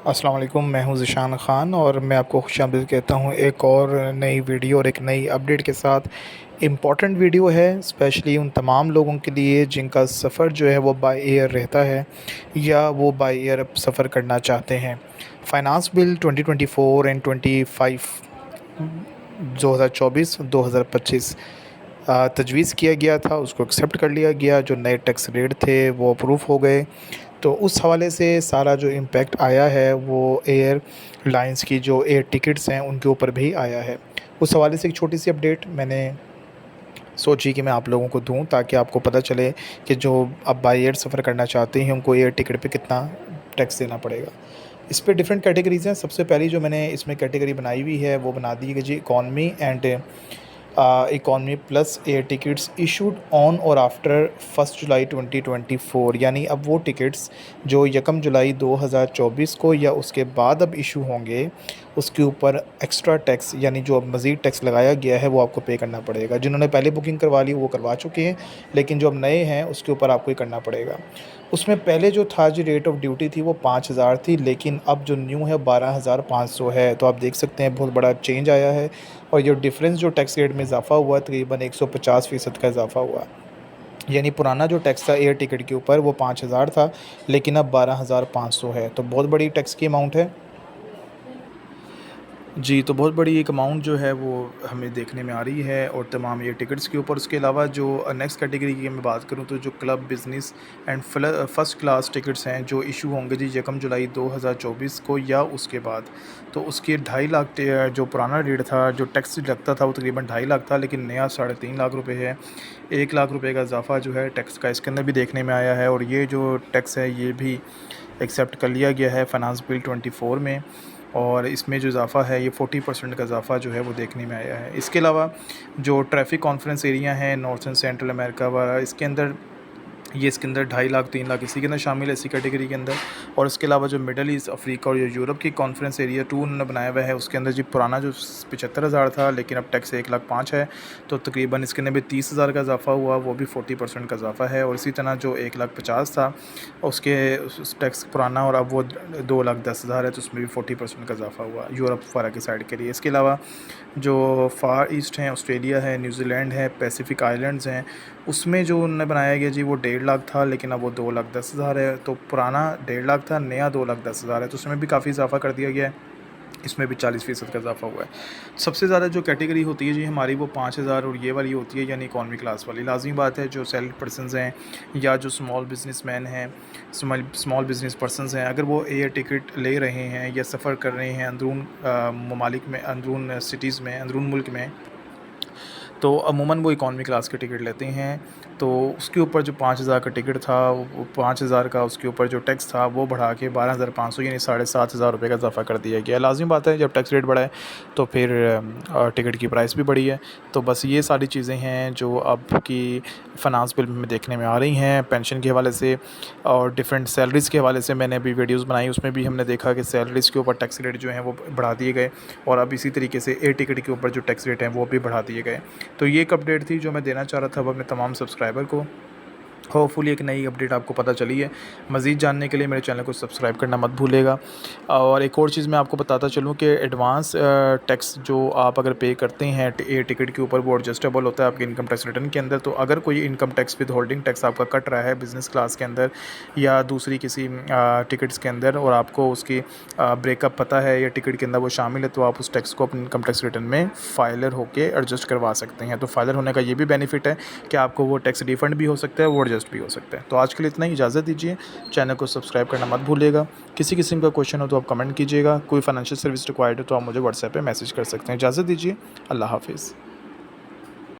अस्सलाम वालेकुम, मैं हूँ ज़ीशान ख़ान और मैं आपको खुशामदीद कहता हूँ एक और नई वीडियो और एक नई अपडेट के साथ। इम्पॉर्टेंट वीडियो है स्पेशली उन तमाम लोगों के लिए जिनका सफ़र जो है वो बाय एयर रहता है या वो बाय एयर सफ़र करना चाहते हैं। फाइनेंस बिल 2024 एंड 25 2024-2025 तजवीज़ किया गया था, उसको एक्सेप्ट कर लिया गया। जो नए टैक्स रेट थे वो अप्रूव हो गए। तो उस हवाले से सारा जो इम्पेक्ट आया है वो एयरलाइंस की जो एयर टिकट्स हैं उनके ऊपर भी आया है। उस हवाले से एक छोटी सी अपडेट मैंने सोची कि मैं आप लोगों को दूं ताकि आपको पता चले कि जो अब बाय एयर सफ़र करना चाहते हैं उनको एयर टिकट पे कितना टैक्स देना पड़ेगा। इस पे डिफरेंट कैटेगरीज़ हैं। सबसे पहली जो मैंने इसमें कैटेगरी बनाई हुई है वो बना दी है कि जी economy and economy plus air tickets issued on or after 1 July 2024, यानी अब वो टिकट्स जो 1 जुलाई 2024 को या उसके बाद अब इशू होंगे उसके ऊपर एक्स्ट्रा टैक्स यानी जो अब मज़ीद टैक्स लगाया गया है वो आपको पे करना पड़ेगा। जिन्होंने पहले बुकिंग करवा ली वो करवा चुके हैं, लेकिन जो अब नए हैं उसके ऊपर आपको ही करना पड़ेगा। उसमें पहले जो था जी रेट ऑफ ड्यूटी थी वो 5,000 थी, लेकिन अब जो न्यू है 12,500 है। तो आप देख सकते हैं बहुत बड़ा चेंज आया है और ये डिफरेंस जो टैक्स रेट में इजाफ़ा हुआ तकरीबन 150% का इजाफ़ा हुआ। यानी पुराना जो टैक्स था एयर टिकट के ऊपर वो 5,000 था, लेकिन अब 12,500 है। तो बहुत बड़ी टैक्स की अमाउंट है। जी, तो बहुत बड़ी एक अमाउंट जो है वो हमें देखने में आ रही है और तमाम ये टिकट्स के ऊपर। उसके अलावा जो नेक्स्ट कैटेगरी की मैं बात करूँ तो जो club business and first class tickets हैं जो इशू होंगे जी 1 जुलाई 2024 को या उसके बाद, तो उसके 2.5 लाख जो पुराना रेट था जो टैक्स लगता था वो तकरीबन 2.5 लाख था, लेकिन नया 3.5 लाख रुपए है। 1 लाख रुपए का इजाफा जो है टैक्स का इसके अंदर भी देखने में आया है और ये जो टैक्स है ये भी एक्सेप्ट कर लिया गया है फाइनेंस बिल 24 में। और इसमें जो इज़ाफ़ा है ये 40% का इज़ाफ़ा जो है वो देखने में आया है। इसके अलावा जो ट्रैफ़िक कॉन्फ्रेंस एरिया हैं नॉर्थ एंड सेंट्रल अमेरिका वाला, इसके अंदर 2.5 लाख 3 लाख इसी के अंदर शामिल है, इसी कैटेगरी के अंदर। और इसके अलावा जो मिडल ईस्ट, अफ्रीका और यूरोप की कॉन्फ्रेंस एरिया 2 उन्होंने बनाया हुआ है, उसके अंदर जी पुराना जो 75,000 था लेकिन अब टैक्स 1,05,000 है, तो तकरीबन इसके अंदर भी 30,000 का इजाफा हुआ, वो भी 40% का इजाफा है। और इसी तरह जो 1,50,000 था उसके उस टैक्स पुराना और अब वो 2,10,000 है, तो उसमें भी 40% का इजाफा हुआ यूरोप वगैरह की साइड के लिए। इसके अलावा जो फ़ार ईस्ट हैं, ऑस्ट्रेलिया है, न्यूजीलैंड है, पैसिफिक आइलैंड्स हैं, उसमें जो उन्होंने बनाया गया जी वो 1.5 लाख था, लेकिन अब वो 2,10,000 है। तो पुराना 1.5 लाख था, नया 2,10,000 है, तो उसमें भी काफ़ी इजाफा कर दिया गया है। इसमें भी 40% का इजाफा हुआ है। सबसे ज़्यादा जो कैटेगरी होती है जी हमारी वो 5,000 और ये वाली होती है, यानी इकॉनमी क्लास वाली। लाज़मी बात है जो सैलरी पर्सन्स हैं या जो स्मॉल बिजनेसमैन हैं, स्मॉल बिजनेस पर्सन्स हैं, अगर वो एयर टिकट ले रहे हैं या सफ़र कर रहे हैं अंदरून ममालिक में, अंदरून सिटीज़ में, अंदरून मुल्क में, तो अमूमन वो इकॉनमी क्लास के टिकट लेते हैं। तो उसके ऊपर जो 5,000 का टिकट था वो 5,000 का उसके ऊपर जो टैक्स था वो बढ़ा के 12,500 यानी 7,500 रुपये का इजाफा कर दिया गया। लाज़मी बात है जब टैक्स रेट बढ़ा है तो फिर टिकट की प्राइस भी बढ़ी है। तो बस ये सारी चीज़ें हैं जो अब की फाइनेंस बिल में देखने में आ रही हैं। पेंशन के हवाले से और डिफरेंट सैलरीज़ के हवाले से मैंने अभी वीडियोज़ बनाई, उसमें भी हमने देखा कि सैलरीज़ के ऊपर टैक्स रेट जो हैं वो बढ़ा दिए गए और अब इसी तरीके से एयर टिकट के ऊपर जो टैक्स रेट हैं वो भी बढ़ा दिए गए। तो ये एक अपडेट थी जो मैं देना चाह रहा था अब अपने तमाम सब्सक्राइबर को। होपफुली एक नई अपडेट आपको पता चली है। मज़ीद जानने के लिए मेरे चैनल को सब्सक्राइब करना मत भूलिएगा। और एक और चीज़ मैं आपको बताता चलूँ कि एडवांस टैक्स जो आप अगर पे करते हैं एयर टिकट के ऊपर वो एडजस्टेबल होता है आपके इनकम टैक्स रिटर्न के अंदर। तो अगर कोई income tax with holding tax आपका कट रहा है बिज़नेस क्लास के अंदर या दूसरी किसी टिकट्स के अंदर और आपको उसकी ब्रेकअप पता है या टिकट के अंदर वो शामिल है, तो आप उस टैक्स को अपने इनकम टैक्स रिटर्न में फ़ाइलर होकर एडजस्ट करवा सकते हैं। तो फ़ाइलर होने का ये भी बेनिफिट है कि आपको वो टैक्स रिफ़ंड भी हो सकता है, वो एडजस्ट भी हो सकता है। तो आज के लिए इतना ही, इजाज़त दीजिए। चैनल को सब्सक्राइब करना मत भूलिएगा। किसी किस्म का क्वेश्चन हो तो आप कमेंट कीजिएगा। कोई फाइनेंशियल सर्विस रिक्वायर्ड हो तो आप मुझे व्हाट्सएप पे मैसेज कर सकते हैं। इजाज़त दीजिए। अल्लाह हाफ़िज़।